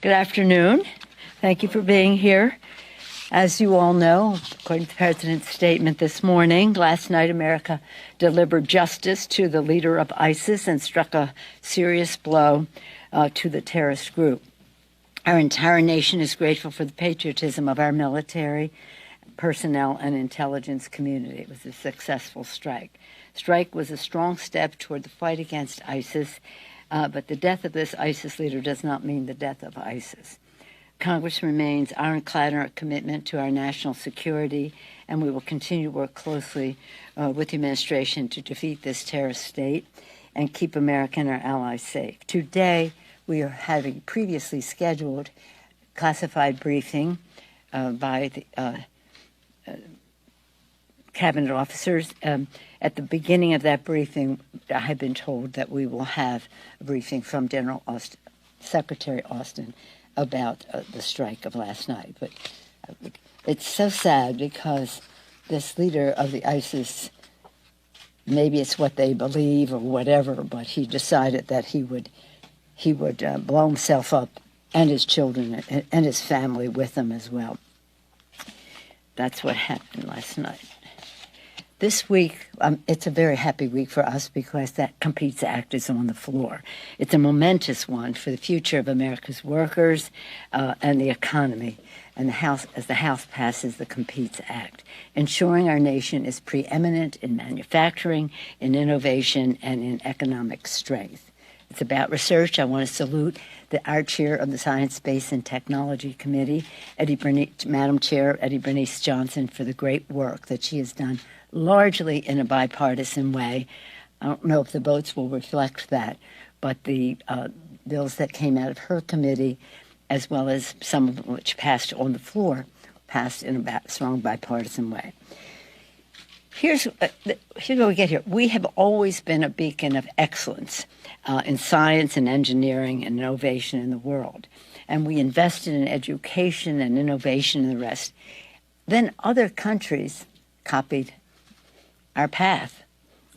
Good afternoon. Thank you for being here. As you all know, according to the President's statement this morning, last night America delivered justice to the leader of ISIS and struck a serious blow to the terrorist group. Our entire nation is grateful for the patriotism of our military, personnel, and intelligence community. It was a successful strike. Strike was a strong step toward the fight against ISIS, but the death of this ISIS leader does not mean the death of ISIS. Congress remains ironclad in our commitment to our national security, and we will continue to work closely with the administration to defeat this terrorist state and keep America and our allies safe. Today, we are having previously scheduled classified briefing by the cabinet officers. At the beginning of that briefing, I have been told that we will have a briefing from Secretary Austin about the strike of last night. But it's so sad because this leader of the ISIS, maybe it's what they believe or whatever, but he decided that he would blow himself up and his children and his family with him as well. That's what happened last night. This week, it's a very happy week for us because that Competes Act is on the floor. It's a momentous one for the future of America's workers and the economy. And as the House passes the Competes Act, ensuring our nation is preeminent in manufacturing, in innovation, and in economic strength. It's about research. I want to salute our chair of the Science, Space, and Technology Committee, Madam Chair Eddie Bernice Johnson, for the great work that she has done largely in a bipartisan way. I don't know if the votes will reflect that, but the bills that came out of her committee, as well as some of them which passed on the floor, passed in a strong bipartisan way. Here's what we get here. We have always been a beacon of excellence in science and engineering and innovation in the world. And we invested in education and innovation and the rest. Then other countries copied our path,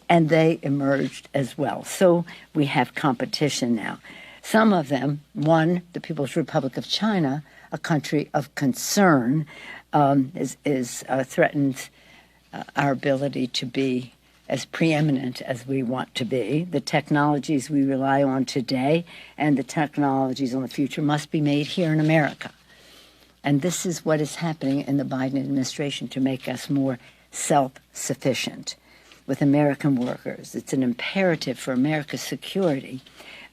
and they emerged as well. So we have competition now. Some of them, one, the People's Republic of China, a country of concern, threatens our ability to be as preeminent as we want to be. The technologies we rely on today and the technologies on the future must be made here in America. And this is what is happening in the Biden administration to make us more self-sufficient with American workers. It's an imperative for America's security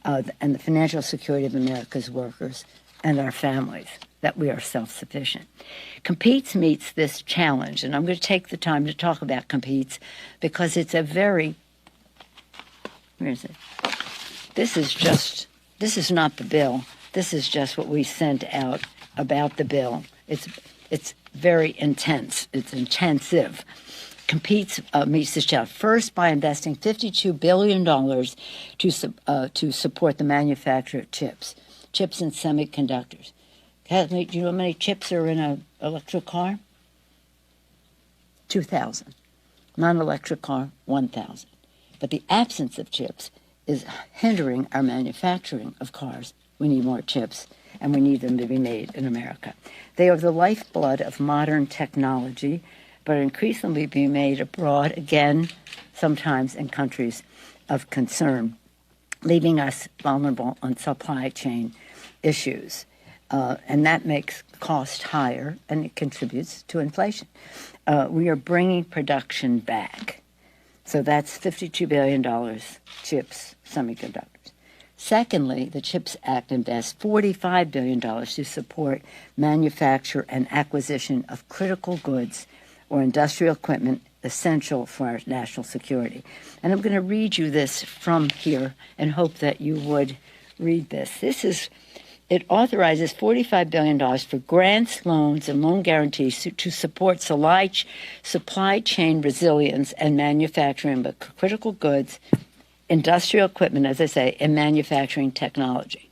and the financial security of America's workers and our families that we are self-sufficient. Competes meets this challenge, and I'm going to take the time to talk about Competes because it's a very, where is it? This is not the bill. This is just what we sent out about the bill. It's very intense. It's intensive. Competes meets this challenge first by investing $52 billion to support the manufacture of chips and semiconductors. Do you know how many chips are in an electric car? 2,000. Non-electric car, 1,000. But the absence of chips is hindering our manufacturing of cars. We need more chips, and we need them to be made in America. They are the lifeblood of modern technology, but are increasingly being made abroad, again, sometimes in countries of concern, leaving us vulnerable on supply chain issues. And that makes cost higher, and it contributes to inflation. We are bringing production back. So that's $52 billion, chips, semiconductors. Secondly, the CHIPS Act invests $45 billion to support manufacture and acquisition of critical goods or industrial equipment essential for our national security. And I'm going to read you this from here and hope that you would read this. It authorizes $45 billion for grants, loans, and loan guarantees to support supply chain resilience and manufacturing of critical goods, industrial equipment, as I say, and manufacturing technology.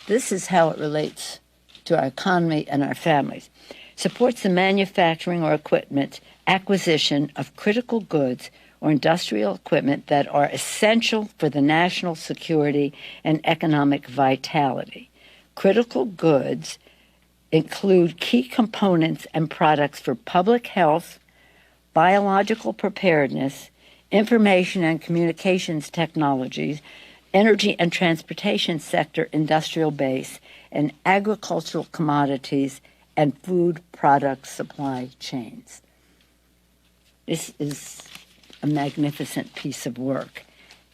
This is how it relates to our economy and our families. Supports the manufacturing or equipment acquisition of critical goods or industrial equipment that are essential for the national security and economic vitality. Critical goods include key components and products for public health, biological preparedness, information and communications technologies, energy and transportation sector industrial base, and agricultural commodities and food product supply chains. This is a magnificent piece of work,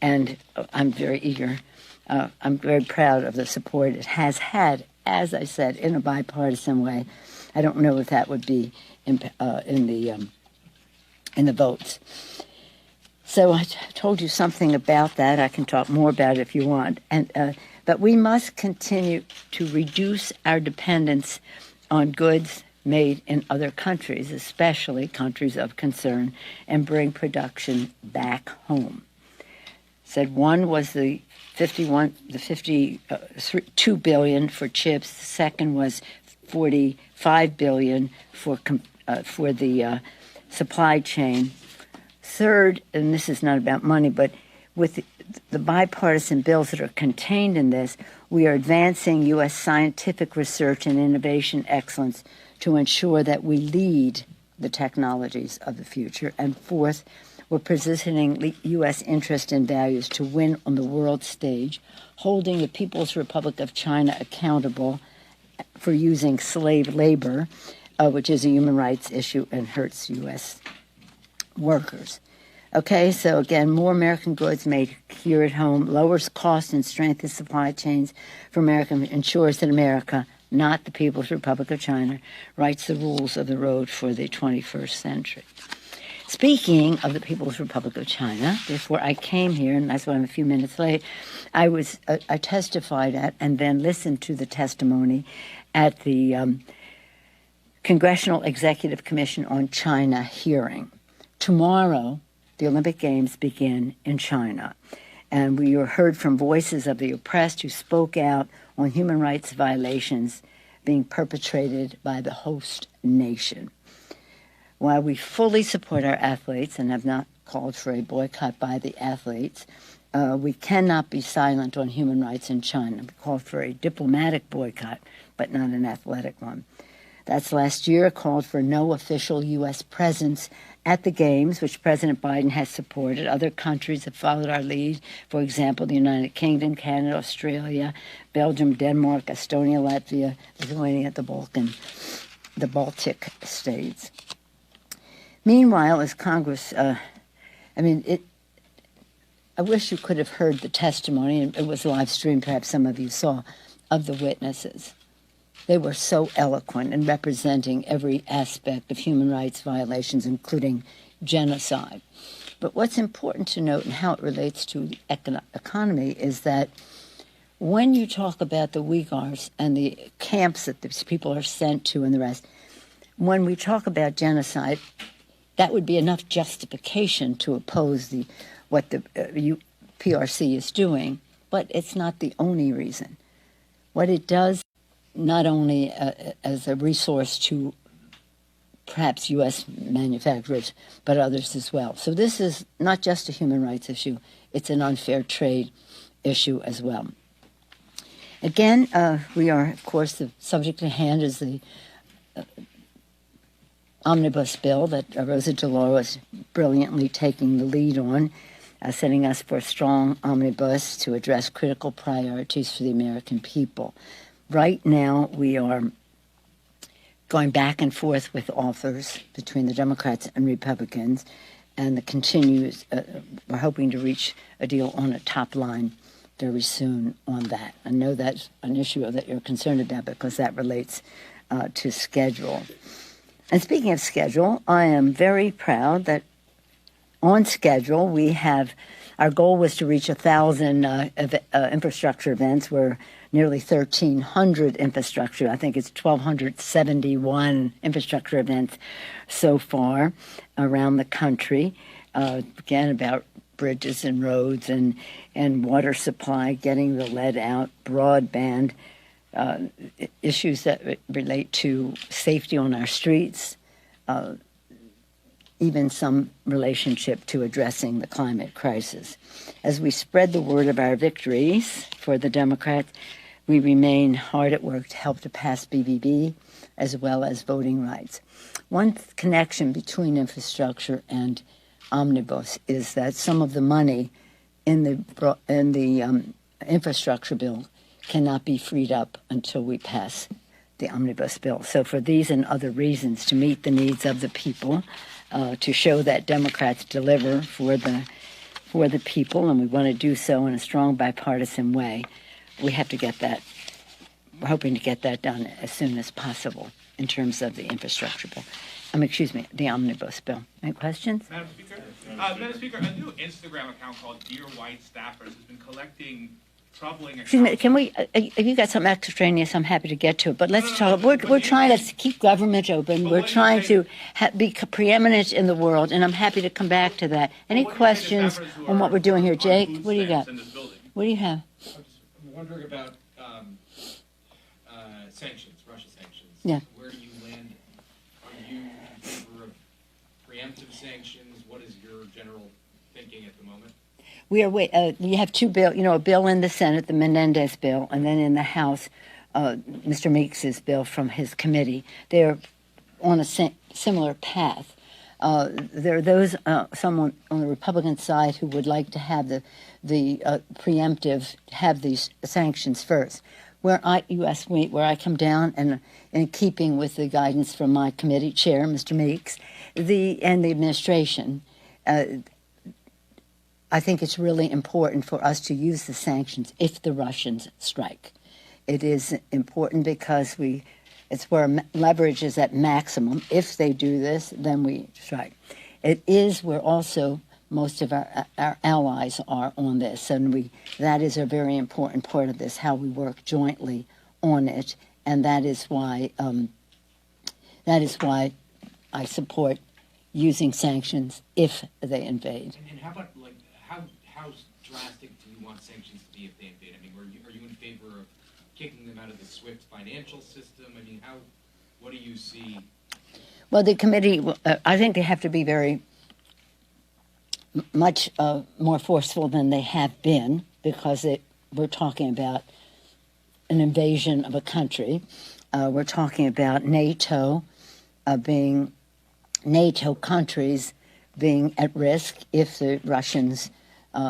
and I'm very eager. I'm very proud of the support it has had, as I said, in a bipartisan way. I don't know if that would be in the votes. So I told you something about that. I can talk more about it if you want. But we must continue to reduce our dependence on goods made in other countries, especially countries of concern, and bring production back home. Said one was the 52 billion for chips. The second was 45 billion for the supply chain. Third, and this is not about money, but with the bipartisan bills that are contained in this, we are advancing U.S. scientific research and innovation excellence to ensure that we lead the technologies of the future. And fourth, we're positioning U.S. interest and values to win on the world stage, holding the People's Republic of China accountable for using slave labor, which is a human rights issue and hurts U.S. workers. Okay, so again, more American goods made here at home lowers costs and strengthens supply chains for America, ensures that America, not the People's Republic of China, writes the rules of the road for the 21st century. Speaking of the People's Republic of China, before I came here, and that's why I'm a few minutes late, I testified at and then listened to the testimony at the Congressional Executive Commission on China hearing. Tomorrow, the Olympic Games begin in China, and we heard from voices of the oppressed who spoke out on human rights violations being perpetrated by the host nation. While we fully support our athletes and have not called for a boycott by the athletes, we cannot be silent on human rights in China. We called for a diplomatic boycott, but not an athletic one. That's last year, called for no official U.S. presence at the Games, which President Biden has supported. Other countries have followed our lead. For example, the United Kingdom, Canada, Australia, Belgium, Denmark, Estonia, Latvia, Lithuania, the Baltic states. Meanwhile, as Congress, I wish you could have heard the testimony, and it was live streamed, perhaps some of you saw, of the witnesses. They were so eloquent in representing every aspect of human rights violations, including genocide. But what's important to note and how it relates to the economy is that when you talk about the Uyghurs and the camps that these people are sent to and the rest, when we talk about genocide, that would be enough justification to oppose what the PRC is doing, but it's not the only reason. What it does, not only as a resource to perhaps U.S. manufacturers, but others as well. So this is not just a human rights issue, it's an unfair trade issue as well. Again, we are, of course, the subject at hand is the omnibus bill that Rosa DeLauro is brilliantly taking the lead on, setting us for a strong omnibus to address critical priorities for the American people. Right now, we are going back and forth with authors between the Democrats and Republicans, and we're hoping to reach a deal on a top line very soon on that. I know that's an issue that you're concerned about because that relates to schedule. And speaking of schedule, I am very proud that on schedule our goal was to reach 1,000 infrastructure events. We're nearly 1,300 infrastructure. I think it's 1,271 infrastructure events so far around the country. Again, about bridges and roads and water supply, getting the lead out, broadband, issues that relate to safety on our streets, even some relationship to addressing the climate crisis. As we spread the word of our victories for the Democrats, we remain hard at work to help to pass BBB as well as voting rights. One connection between infrastructure and omnibus is that some of the money in the infrastructure bill cannot be freed up until we pass the omnibus bill. So for these and other reasons, to meet the needs of the people, to show that Democrats deliver for the people, and we want to do so in a strong bipartisan way, we have to get that. We're hoping to get that done as soon as possible in terms of the infrastructure bill. The omnibus bill. Any questions? Madam Speaker, a new Instagram account called Dear White Staffers has been collecting troubling accounts. Excuse me, can we, if you got something extraneous, I'm happy to get to it, but let's talk. We're trying to keep government open. We're trying to be preeminent in the world, and I'm happy to come back to that. Any questions on what we're doing here? Jake, what do you got? What do you have? I'm wondering about sanctions, Russia sanctions. Yeah. Where do you land? Are you in favor of preemptive sanctions? What is your general thinking at the moment? We have two bills, a bill in the Senate, the Menendez bill, and then in the House, Mr. Meeks's bill from his committee. They're on a similar path. There are those, someone on the Republican side who would like to have the preemptive, have these sanctions first. Where I come down, and in keeping with the guidance from my committee chair, Mr. Meeks, and the administration, I think it's really important for us to use the sanctions if the Russians strike. It is important because it's where leverage is at maximum. If they do this, then we strike. It is where also most of our allies are on this, and that is a very important part of this, how we work jointly on it, and that is why I support using sanctions if they invade. And how about how drastic do you want sanctions to be if they invade? I mean, are you in favor of kicking them out of the SWIFT financial system? I mean, what do you see? Well, the committee, I think they have to be very much more forceful than they have been, because we're talking about an invasion of a country. We're talking about NATO countries being at risk if the Russians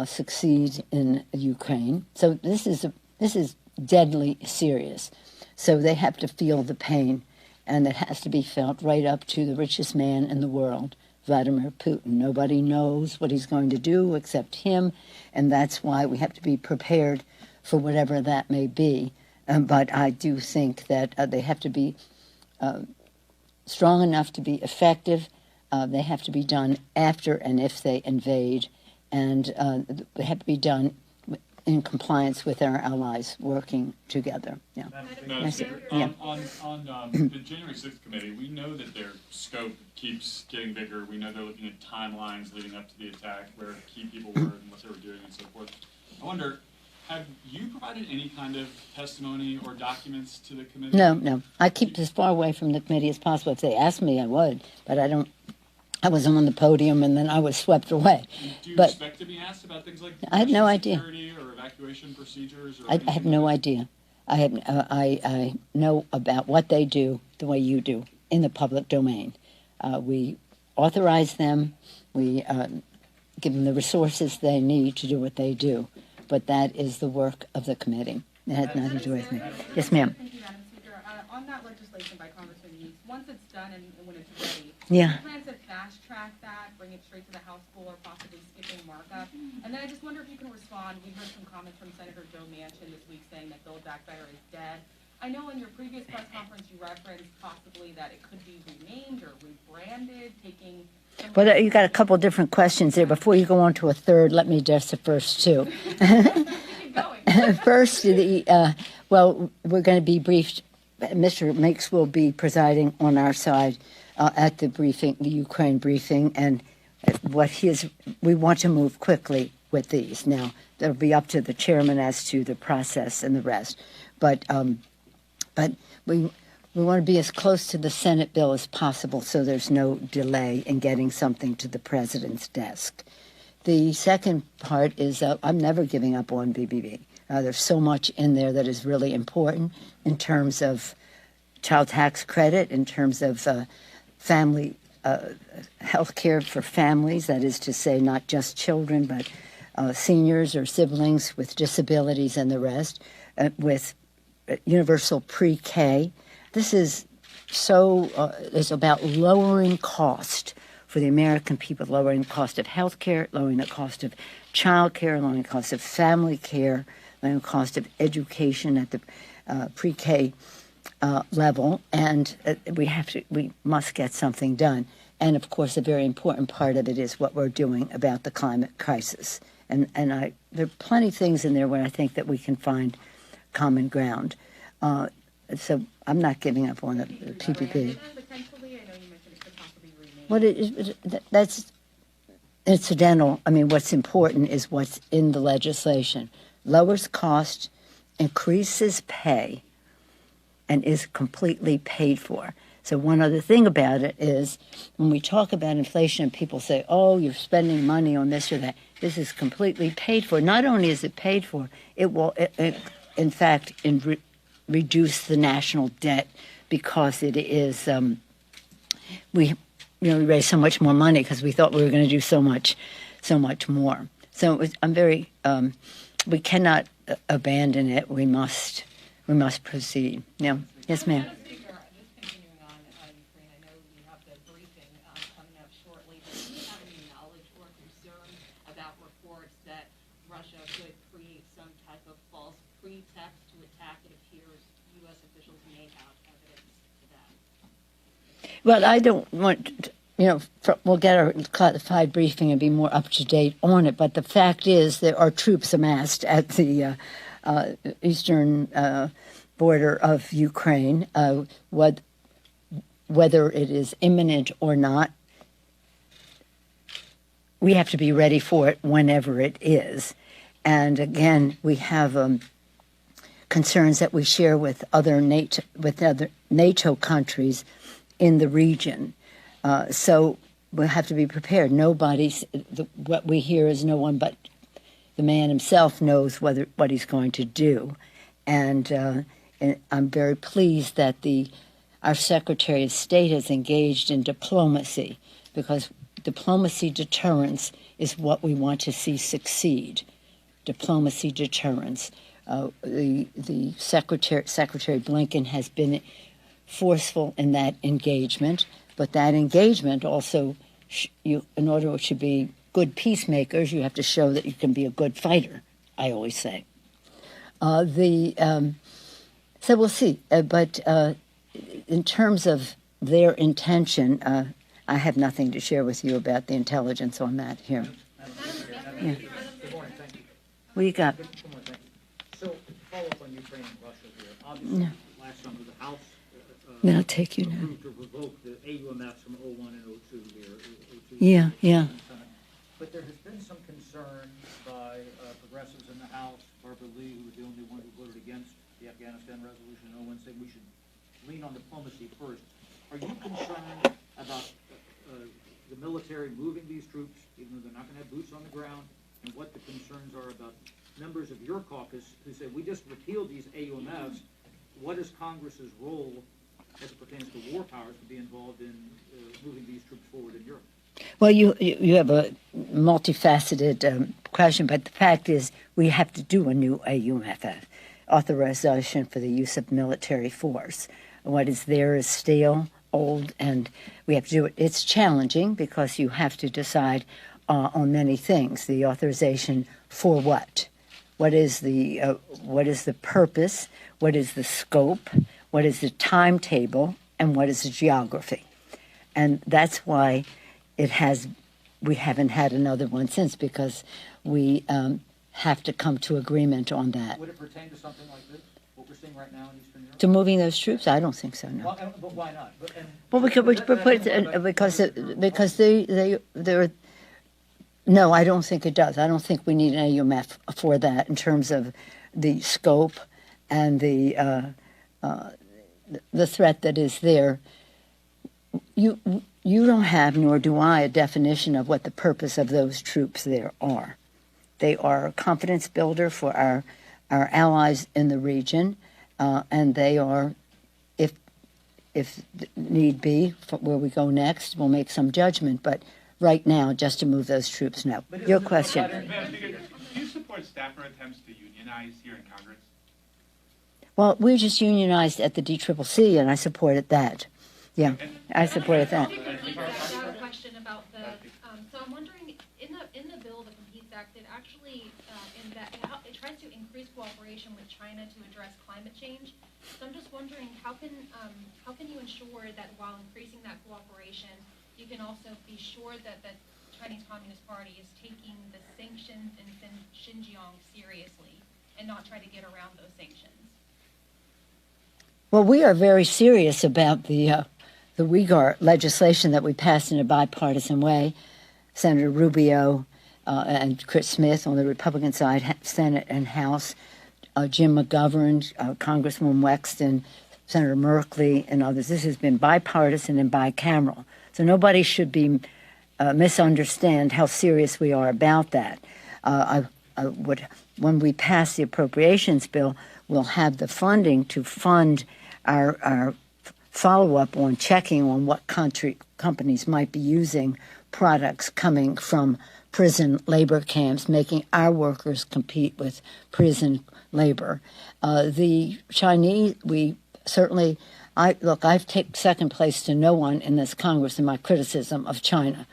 succeed in Ukraine. So this is deadly serious. So they have to feel the pain, and it has to be felt right up to the richest man in the world, Vladimir Putin. Nobody knows what he's going to do except him, and that's why we have to be prepared for whatever that may be. But I do think that they have to be strong enough to be effective. They have to be done after and if they invade, and they have to be done in compliance with our allies working together. Yeah. On the January 6th committee, we know that their scope keeps getting bigger. We know they're looking at timelines leading up to the attack, where key people were and what they were doing and so forth. I wonder, have you provided any kind of testimony or documents to the committee? No. I keep as far away from the committee as possible. If they asked me, I would, but I don't. I was on the podium and then I was swept away. Do you expect to be asked about things like I had no idea. Security or evacuation procedures? Or I have no idea. I know about what they do the way you do in the public domain. We authorize them. We give them the resources they need to do what they do. But that is the work of the committee. It has nothing to do with me. Yes, ma'am. Thank you, Madam Speaker. On that legislation by Congressman Meeks, once it's done and when it's ready, Yeah. do you plan to fast track that, bring it straight to the House floor, or possibly skipping markup? And then I just wonder if you can respond. We heard some comments from Senator Joe Manchin this week saying that Build Back Better is dead. I know in your previous press conference you referenced possibly that it could be renamed or rebranded, taking... Well, you got a couple different questions there. Before you go on to a third, let me address the first two. First, we're going to be briefed. Mr. Meeks will be presiding on our side at the briefing, the Ukraine briefing, and we want to move quickly with these. Now, that'll be up to the chairman as to the process and the rest. But we want to be as close to the Senate bill as possible so there's no delay in getting something to the president's desk. The second part is I'm never giving up on BBB. There's so much in there that is really important in terms of child tax credit, in terms of family health care for families, that is to say, not just children, but seniors or siblings with disabilities and the rest, with universal pre-K. This is it's about lowering cost for the American people, lowering the cost of health care, lowering the cost of child care, lowering the cost of family care, lowering the cost of education at the pre-K level, and we must get something done. And of course, a very important part of it is what we're doing about the climate crisis. And there are plenty of things in there where I think that we can find common ground. So I'm not giving up on the PPP. Potentially, I know you mentioned it could possibly remain. That's incidental. I mean, what's important is what's in the legislation. Lowers cost, increases pay, and is completely paid for. So one other thing about it is when we talk about inflation, people say, oh, you're spending money on this or that. This is completely paid for. Not only is it paid for, it will, in fact, reduce the national debt because it is, we raised so much more money because we thought we were going to do so much more. So I'm very, we cannot abandon it. We must proceed. Yeah. Yes, ma'am. Madam Speaker, just continuing on Ukraine, I know you have the briefing coming up shortly, but do you have any knowledge or concern about reports that Russia could create some type of false pretext to attack? It appears U.S. officials may have evidence to that. Well, I don't want, we'll get our classified briefing and be more up to date on it, but the fact is there are troops amassed at the eastern border of Ukraine. Whether it is imminent or not, we have to be ready for it whenever it is. And again, we have concerns that we share with other NATO countries in the region. So we have to be prepared. What we hear is no one but the man himself knows what he's going to do. And I'm very pleased that our Secretary of State has engaged in diplomacy, because diplomacy deterrence is what we want to see succeed. Diplomacy deterrence. The Secretary Blinken has been forceful in that engagement, but that engagement also, in order to be good peacemakers, you have to show that you can be a good fighter, I always say. So we'll see. But in terms of their intention, I have nothing to share with you about the intelligence on that here. Yeah. Good morning, thank you. What do you got? Good morning, thank you. So, follow up on Ukraine and Russia here. Obviously, last summer, the House Then I'll take you now. approved to revoke the AUMFs from 01 and 02 here. 02. Yeah. But there has been some concern by progressives in the House, Barbara Lee, who was the only one who voted against the Afghanistan resolution in 01, saying we should lean on diplomacy first. Are you concerned about the military moving these troops, even though they're not going to have boots on the ground, and what the concerns are about members of your caucus who say, we just repealed these AUMFs, what is Congress's role as it pertains to war powers to be involved in moving these troops forward in Europe? Well, you have a multifaceted question, but the fact is we have to do a new AUMF, authorization for the use of military force. What is there is stale, old, and we have to do it. It's challenging because you have to decide on many things. The authorization for what? What is the purpose? What is the scope? What is the timetable? And what is the geography? And that's why we haven't had another one since, because we have to come to agreement on that. Would it pertain to something like this, what we're seeing right now in Eastern Europe? To moving those troops? I don't think so, no. Well, but why not? Well, they're. No, I don't think it does. I don't think we need an AUMF for that in terms of the scope and the threat that is there. You don't have, nor do I, a definition of what the purpose of those troops there are. They are a confidence builder for our allies in the region, and they are, if need be, where we go next, we'll make some judgment. But right now, just to move those troops, no. Your question. Madam Speaker, do you support staffer attempts to unionize here in Congress? Well, we're just unionized at the DCCC, and I supported that. Yeah, I supported that. I have a question about the, so I'm wondering, in the bill, the Competes Act, it actually, it tries to increase cooperation with China to address climate change. So I'm just wondering, how can you ensure that while increasing that cooperation, you can also be sure that the Chinese Communist Party is taking the sanctions in Xinjiang seriously and not try to get around those sanctions? Well, we are very serious about the Uyghur legislation that we passed in a bipartisan way. Senator Rubio and Chris Smith on the Republican side, Senate and House, Jim McGovern, Congresswoman Wexton, Senator Merkley, and others. This has been bipartisan and bicameral. So nobody should be misunderstand how serious we are about that. When we pass the appropriations bill, we'll have the funding to fund our follow-up on checking on what companies might be using products coming from prison labor camps, making our workers compete with prison labor. The Chinese, we certainly, I've taken second place to no one in this Congress in my criticism of China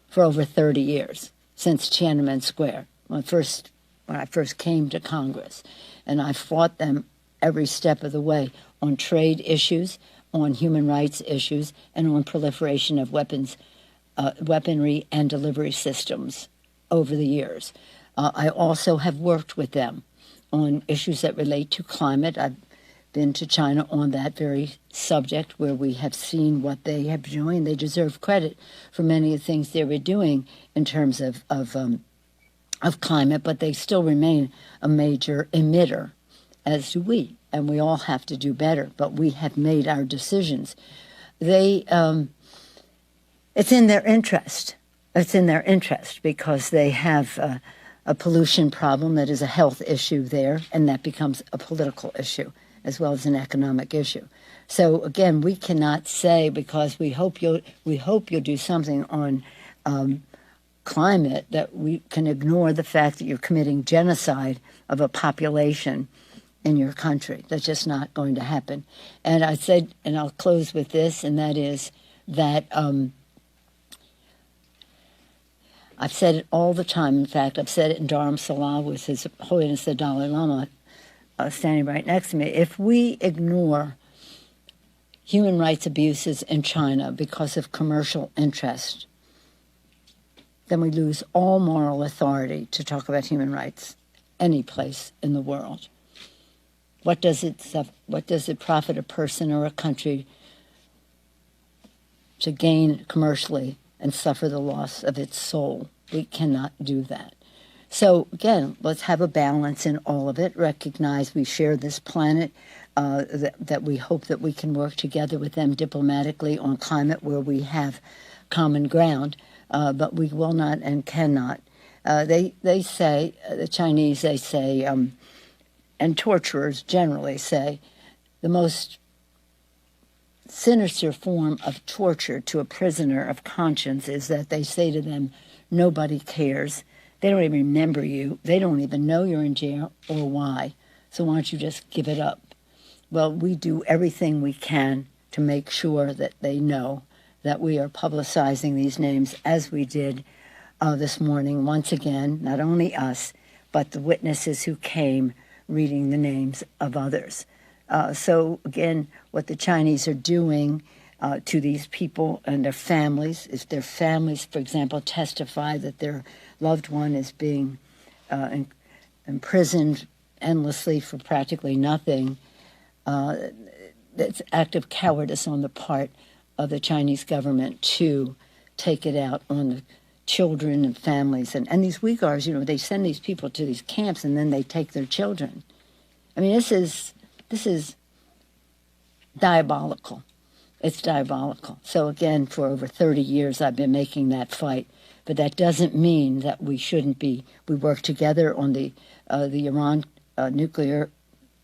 for over 30 years, since Tiananmen Square, when I first came to Congress. And I fought them every step of the way on trade issues, on human rights issues, and on proliferation of weaponry and delivery systems over the years. I also have worked with them on issues that relate to climate. I've been to China on that very subject, where we have seen what they have been doing. They deserve credit for many of the things they were doing in terms of climate, but they still remain a major emitter, as do we, and we all have to do better. But we have made our decisions. It's in their interest. It's in their interest because they have a pollution problem that is a health issue there, and that becomes a political issue as well as an economic issue. So again, we cannot say, because we hope you'll do something on climate, that we can ignore the fact that you're committing genocide of a population in your country. That's just not going to happen. And I said, and I'll close with this, and that is that I've said it all the time. In fact, I've said it in Dharamsala with His Holiness the Dalai Lama standing right next to me. If we ignore human rights abuses in China because of commercial interest, then we lose all moral authority to talk about human rights any place in the world. What does it profit a person or a country to gain commercially and suffer the loss of its soul? We cannot do that. So again, let's have a balance in all of it. Recognize we share this planet, that we hope that we can work together with them diplomatically on climate where we have common ground, but we will not and cannot. They say, the Chinese, they say, and torturers generally say, the most sinister form of torture to a prisoner of conscience is that they say to them, nobody cares. They don't even remember you. They don't even know you're in jail or why. So why don't you just give it up? Well, we do everything we can to make sure that they know that we are publicizing these names, as we did this morning, once again, not only us, but the witnesses who came reading the names of others. So again, what the Chinese are doing to these people and their families, if their families, for example, testify that their loved one is being imprisoned endlessly for practically nothing, it's act of cowardice on the part of the Chinese government to take it out on the children and families. And these Uyghurs, they send these people to these camps and then they take their children. I mean, this is diabolical. It's diabolical. So again, for over 30 years, I've been making that fight. But that doesn't mean that we shouldn't be. We work together on the Iran nuclear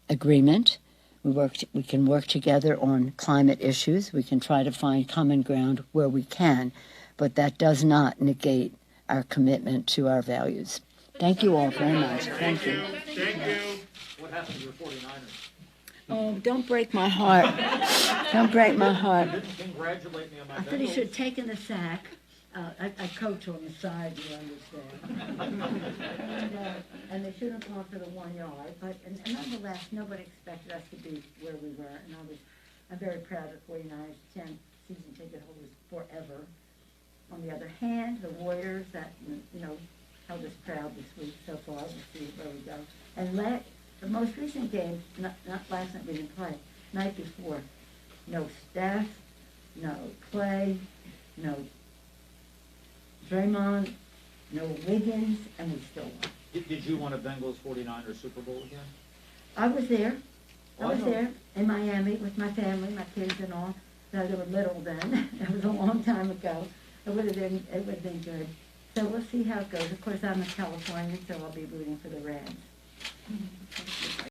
agreement. We can work together on climate issues. We can try to find common ground where we can, but that does not negate our commitment to our values. Thank you all very much. Thank you. Thank you. What happened to your 49ers? Oh, don't break my heart. Don't break my heart. You didn't congratulate me on my I thought he Bengals. should have taken the sack. I coach on the side, you understand. And they should have gone for the 1 yard. But and nonetheless, nobody expected us to be where we were. And I'm very proud of 49ers, 10 season ticket holders forever. On the other hand, the Warriors that, held us proud this week so far. We'll see where we go. And the most recent game, not last night we didn't play, night before, no Steph, no Clay, no Draymond, no Wiggins, and we still won. Did you want a Bengals 49ers Super Bowl again? I was there. I Well, I was know. there in Miami with my family, my kids and all. No, they were little then. It was a long time ago. It would have been good. So we'll see how it goes. Of course, I'm a Californian, so I'll be rooting for the Rams.